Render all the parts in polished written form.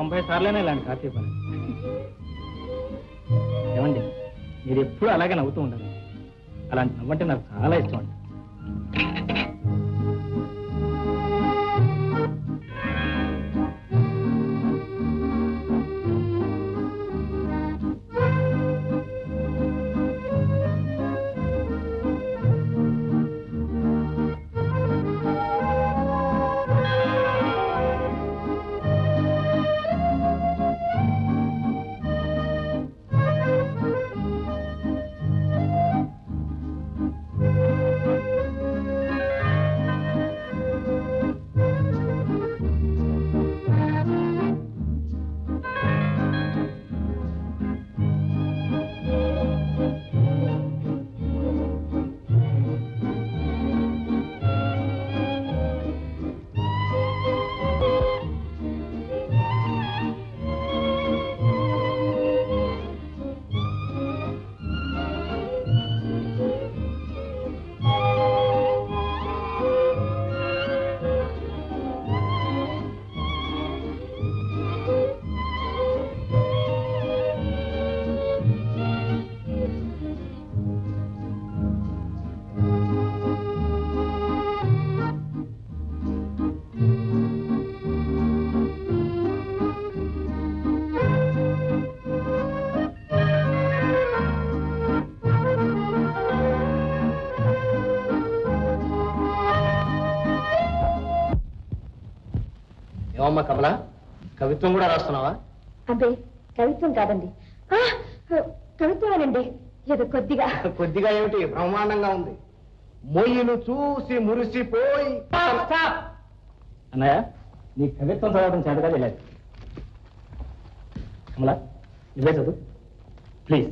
90 సార్లైనా ఇలాంటి కాఫీ పని. ఏమండి, మీరు ఎప్పుడు అలాగే నవ్వుతూ ఉండాలి. అలాంటి నవ్వంటే నాకు చాలా ఇష్టం అండి. ఏమమ్మా కమల, కవిత్వం కూడా రాస్తున్నావా? అబ్బే, కవిత్వం కాదండి, కవిత్వమేనండి. ఏదో కొద్దిగా. కొద్దిగా ఏమిటి, బ్రహ్మాండంగా ఉంది. మొయ్యిలు చూసి మురిసిపోయి. అన్నయ్య, నీ కవిత్వం చదవడం చేతగా తెలియదు. కమల, ఇవే చదువు ప్లీజ్.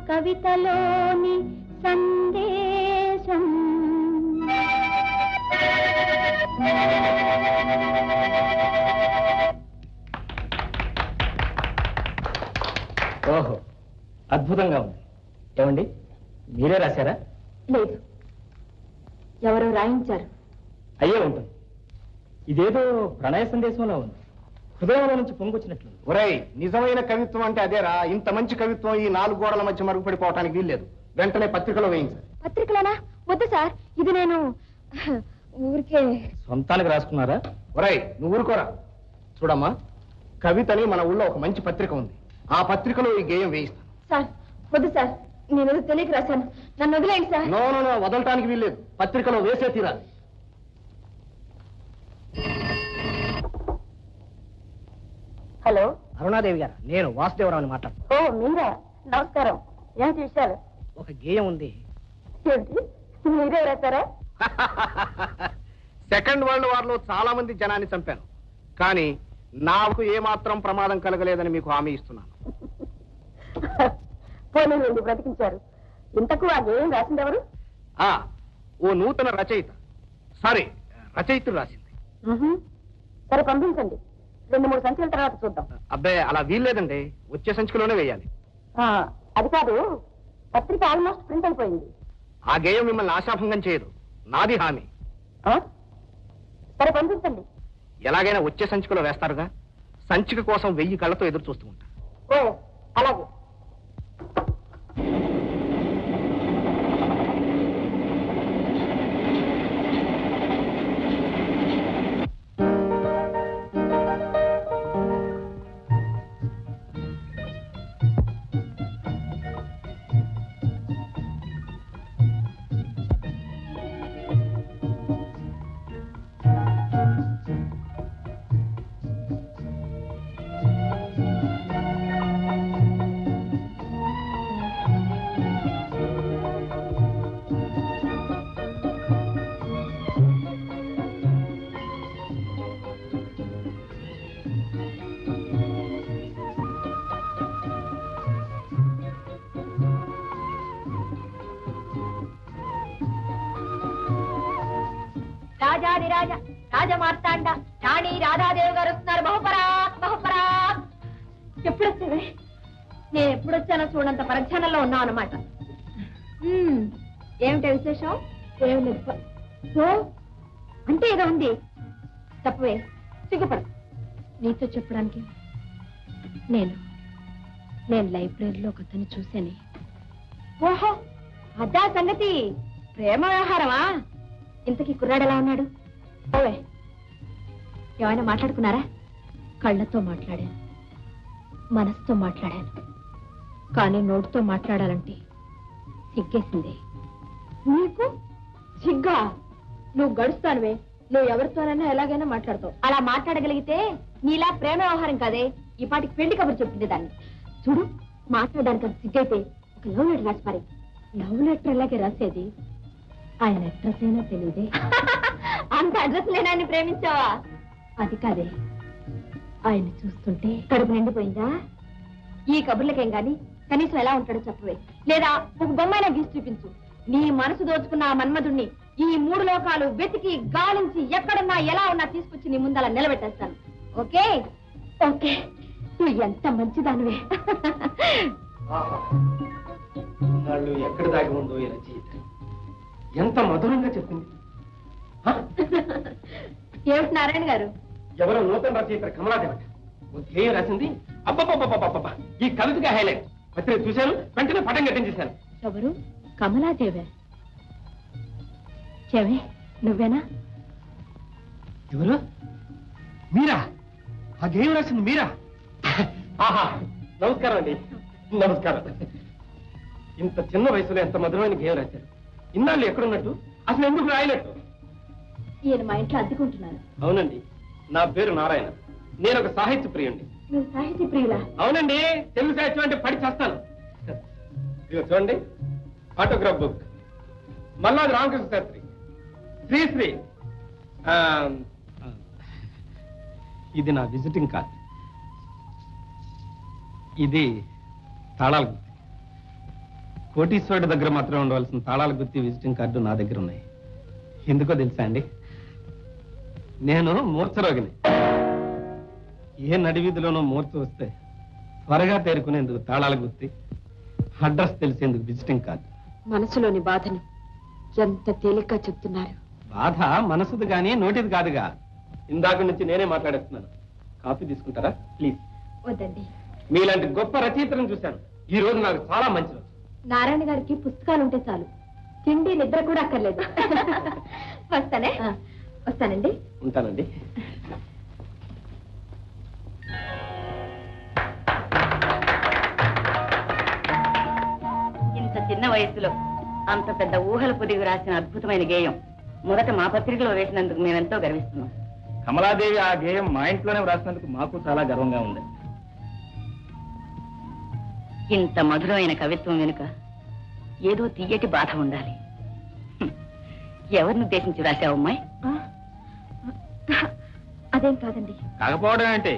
కవితలోని సందేశం. ఓహో, అద్భుతంగా ఉంది. ఏమండి, మీరే రాశారా? లేదు, ఎవరో రాయించారు. అయ్యే ఉంటుంది. ఇదేదో ప్రణయ సందేశంలో ఉంది. హృదయంలో నుంచి పొంగొచ్చినట్లు. ఒరేయ్, నిజమైన కవిత్వం అంటే అదేరా. ఇంత మంచి కవిత్వం ఈ 4 గోడల మధ్య మరుగుపడిపోవటానికి వీల్లేదు. వెంటనే పత్రికలో వేయించాలి. పత్రికలోనా? వద్దు సార్, ఇది నేను ఊరికే. సొంతానికి రాసుకున్నారా? ఒరేయ్, నువ్వు ఊరుకోరా. చూడమ్మా, కవితని మన ఊళ్ళో ఒక మంచి పత్రిక ఉంది. ఆ పత్రికలో ఈ గేయం వేయిస్తాను. సార్ వద్దు సార్, నేను తెలియక రాశాను, నన్ను వదిలేండి సార్. నో నో నో, వదలటానికి వీల్లేదు. పత్రికలో వేసే తీరాలి. హలో, అరుణాదేవి గారు, నేను వాసుదేవరావుని మాట్లాడు. ఓ మీరా, నమస్కారం. ఏంటి విషయాలు? ఒక గేయం ఉంది. ఏంటి, మీరే రాశారా? సెకండ్ వరల్డ్ వార్ లో చాలా మంది జనాన్ని చంపాను, కానీ నాకు ఏమాత్రం ప్రమాదం కలగలేదని మీకు హామీ ఇస్తున్నాను. పోనీ బ్రతికించారు. ఇంతకు ఆ గేయం రాసింది ఎవరు? ఓ నూతన రచయిత, సారీ రచయితులు రాసింది. సరే పంపించండి, 2-3 సంచుల తర్వాత చూద్దాం. అబ్బాయి అలా వీల్లేదండి, వచ్చే సంచికలోనే వేయాలి. అది కాదు, పత్రిక ఆల్మోస్ట్ ప్రింట్ అయిపోయింది. ఆ గేయం మిమ్మల్ని ఆశాభంగం చేయదు, నాది హామీ. సరే పంపించండి. ఎలాగైనా వచ్చే సంచికలో వేస్తారుగా. సంచిక కోసం 1000 కళ్ళతో ఎదురు చూస్తూ ఉంటారు. ఓ అలాగే. రాజాదిరాజ రాజమార్తాండ రాణి రాధాదేవి గారు వస్తున్నారు. బహుపరాక్ బహుపరాక్. ఎప్పుడు వచ్చావే? నేను ఎప్పుడు వచ్చానో చూడంత పరధ్యానంలో ఉన్నావు అన్నమాట. ఏమిటి విశేషం? ఏమి లేదు. ఓ అంటే ఏదో ఉంది. తప్పవే, సిగ్గుపడు. నీతో చెప్పడానికి నేను లైబ్రరీలో ఒక అతన్ని చూశాను. ఓహో అదా సంగతి. ప్రేమ వ్యవహారమా? ఇంతకీ కుర్రాడు ఎలా ఉన్నాడు? ఓవే, ఏమైనా మాట్లాడుకున్నారా? కళ్ళతో మాట్లాడాను, మనసుతో మాట్లాడాను, కానీ నోటితో మాట్లాడాలంటే సిగ్గేసింది. నీకు సిగ్గా? నువ్వు గడుస్తానువే, నువ్వు ఎవరితోనైనా ఎలాగైనా మాట్లాడతావు. అలా మాట్లాడగలిగితే నీలా ప్రేమ వ్యవహారం కాదే, ఈ పాటికి పెళ్లి కబురు చెప్పింది దాన్ని. చూడు, మాట్లాడడానికి అది సిగ్గైతే ఒక లవ్ లెటర్ రాసి పారే. లవ్ లెటర్ ఎలాగే రాసేది? ఆయన అడ్రస్ అయినా తెలియదే. అంత అడ్రస్ లేని ఆయన ప్రేమించావా? అది కాదే, ఆయన చూస్తుంటే కడుపు నిండిపోయిందా? ఈ కబుర్లకేం గాని కనీసం ఎలా ఉంటాడో చెప్పవే, లేదా ఒక బొమ్మైనా గీసి చూపించు. నీ మనసు దోచుకున్న ఆ మన్మధుణ్ణి ఈ 3 లోకాలు వెతికి గాలించి ఎక్కడున్నా ఎలా ఉన్నా తీసుకొచ్చి నీ ముందలా నిలబెట్టేస్తాను. ఓకే ఓకే, నువ్వు ఎంత మంచిదానివే. ఎక్కడ దాగి ఉందో ఈ రచయిత ఎంత మధురంగా చెప్పింది. ఏమిటి నారాయణ గారు? ఎవరో నూతన రచయిత కమలాదేవట ఓ గేయం రాసింది. అబ్బబ్బబ్బబ్బబ్బ, ఈ కవితగా హైలైట్. పత్రిక చూశాను, వెంటనే పటం కట్టించేశాను. ఎవరు? కమలాదేవే? చెవే నువ్వేనా? ఎవరు? మీరా? ఆ గేయం రాసింది మీరా? ఆహా, నమస్కారం అండి. నమస్కారం. ఇంత చిన్న వయసులో ఎంత మధురమైన గేయం రాశారు. ఇన్నాళ్ళు ఎక్కడున్నట్టు, అసలు ఎందుకు రాయనట్టు? ఈయన మా ఇంట్లో అద్దెకుంటున్నారు. అవునండి, నా పేరు నారాయణ. నేను ఒక సాహిత్య ప్రియుణ్ణి. మీరు సాహిత్య ప్రియులా? అవునండి, తెలుగు సాహిత్యం అంటే పడి చేస్తాను. ఇదిగో చూడండి, ఆటోగ్రాఫ్ బుక్, మల్లాది రామకృష్ణ శాస్త్రి, శ్రీశ్రీ. ఇది నా విజిటింగ్ కార్డ్. ఇది తాళాల గుత్తి. కోటీశ్వరుడి దగ్గర మాత్రం ఉండవలసిన తాళాల గుత్తి, విజిటింగ్ కార్డు నా దగ్గర ఉన్నాయి. ఎందుకో తెలుసా అండి, నేను మూర్ఛరోగిని. ఏ నడివీధిలోనో మూర్ఛ వస్తే త్వరగా తేరుకునేందుకు తాళాల గుత్తి, అడ్రస్ తెలిసేందుకు విజిటింగ్ కార్డు. మనసులోని బాధని ఎంత తేలిగ్గా చెప్తున్నారు. బాధ మనసుది కానీ నోటిది కాదుగా. ఇందాక నుంచి నేనే మాట్లాడేస్తున్నాను. కాఫీ తీసుకుంటారా ప్లీజ్? వద్దండి. మీలాంటి గొప్ప రచయితలను చూశాను. ఈ రోజు నాకు చాలా మంచి రోజు. నారాయణ గారికి పుస్తకాలు ఉంటే చాలు, తిండి నిద్ర కూడా అక్కర్లేదు. వస్తానే. వస్తానండి. ఉంటానండి. ఇంత చిన్న వయసులో అంత పెద్ద ఊహల పొదిగి రాసిన అద్భుతమైన గేయం మొదట మా పత్రికలో వేసినందుకు మేమెంతో గర్విస్తున్నాం. కమలాదేవి ఆ గేయం మా ఇంట్లోనే వ్రాసినందుకు మాకు చాలా గర్వంగా ఉంది. ఇంత మధురమైన కవిత్వం వెనుక ఏదో తీయటి బాధ ఉండాలి. ఎవరిని ఉద్దేశించి రాశావు అమ్మాయి? అదేం కాదండి. కాకపోవడం అంటే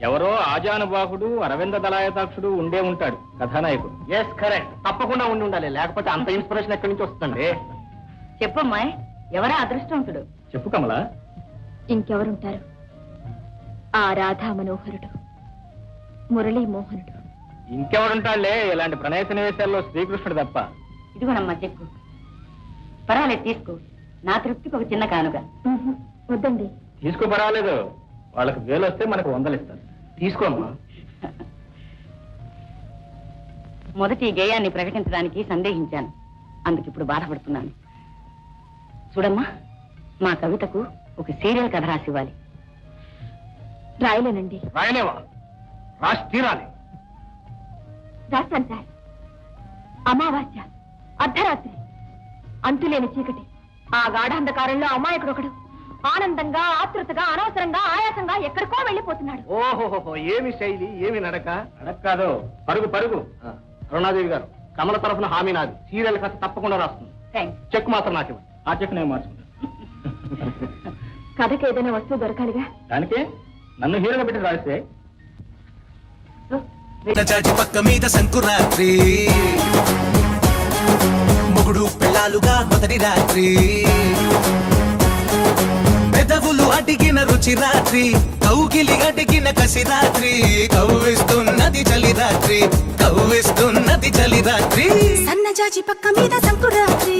ఎవరో ఆజానుబాహుడు అరవింద దళాయతాక్షుడు ఉండే ఉంటాడు కథానాయకుడు. ఎస్ కరెక్ట్, తప్పకుండా ఉండి ఉండాలి, లేకపోతే అంత ఇన్స్పిరేషన్ ఎక్కడి నుంచి వస్తుందండి? చెప్పమ్మాయి, ఎవరా అదృష్టవంతుడు? చెప్పు కమల. ఇంకెవరుంటారు? ఆ రాధా మనోహరుడు, మురళీ మోహనుడు. ఇంకెవడుంటాళ్లే ఇలాంటి ప్రణయ సన్నివేశాల్లో శ్రీకృష్ణుడు తప్ప. ఇదిగోనమ్మా చెక్కు. పర్వాలేదు తీసుకో. నా తృప్తికి ఒక చిన్న కానుక. ఉహు, వద్దండి. తీసుకో, పర్వాలేదు. వాళ్ళకి వేలు వస్తే మనకు 100 ఇస్తారు. తీసుకోమ్మా. మొదటి ఈ గేయాన్ని ప్రకటించడానికి సందేహించాను. అందుకు ఇప్పుడు బాధపడుతున్నాను. చూడమ్మా, మా కవితకు ఒక సీరియల్ కథ రాసివ్వాలి. రాయలేనండి. రాయలేవా? రాసి తీరాలి. రాస్తాను సార్. అమావాస్య, అర్ధరాత్రి, అంతులేని చీకటి, ఆ గాఢాంధకారంలో అమాయకుడు ఒకడు ఆనందంగా, ఆతృతగా, అనవసరంగా, ఆయాసంగా ఎక్కడికో వెళ్ళిపోతున్నాడు. ఓహోహో, ఏమి శైలి, ఏమి నడక. అడగ కాదు, పరుగు పరుగు. అరుణాదేవి గారు, కమల తరఫున హామీ నాది. సీరియల్ కథ తప్పకుండా రాస్తుంది. థ్యాంక్స్. చెక్ మాత్రం నాకు ఇవ్వండి. ఆ చెక్ నేను మార్చుకుంటా. కథకి ఏదైనా వస్తువు దొరకాలిగా. దానికే నన్ను హీరోగా పెట్టి రాస్తే. చాచి పక్క మీద సంకురాత్రి, మొగుడు పెళ్ళాలుగా మొదటి రాత్రి, పెదవులు అడిగిన రుచి రాత్రి, కౌగిలి అడిగిన కసి రాత్రి, కవ్విస్తున్నది చలి రాత్రి, కవ్విస్తున్నది చలి రాత్రి. సన్నజాజి పక్క మీద సంకురాత్రి.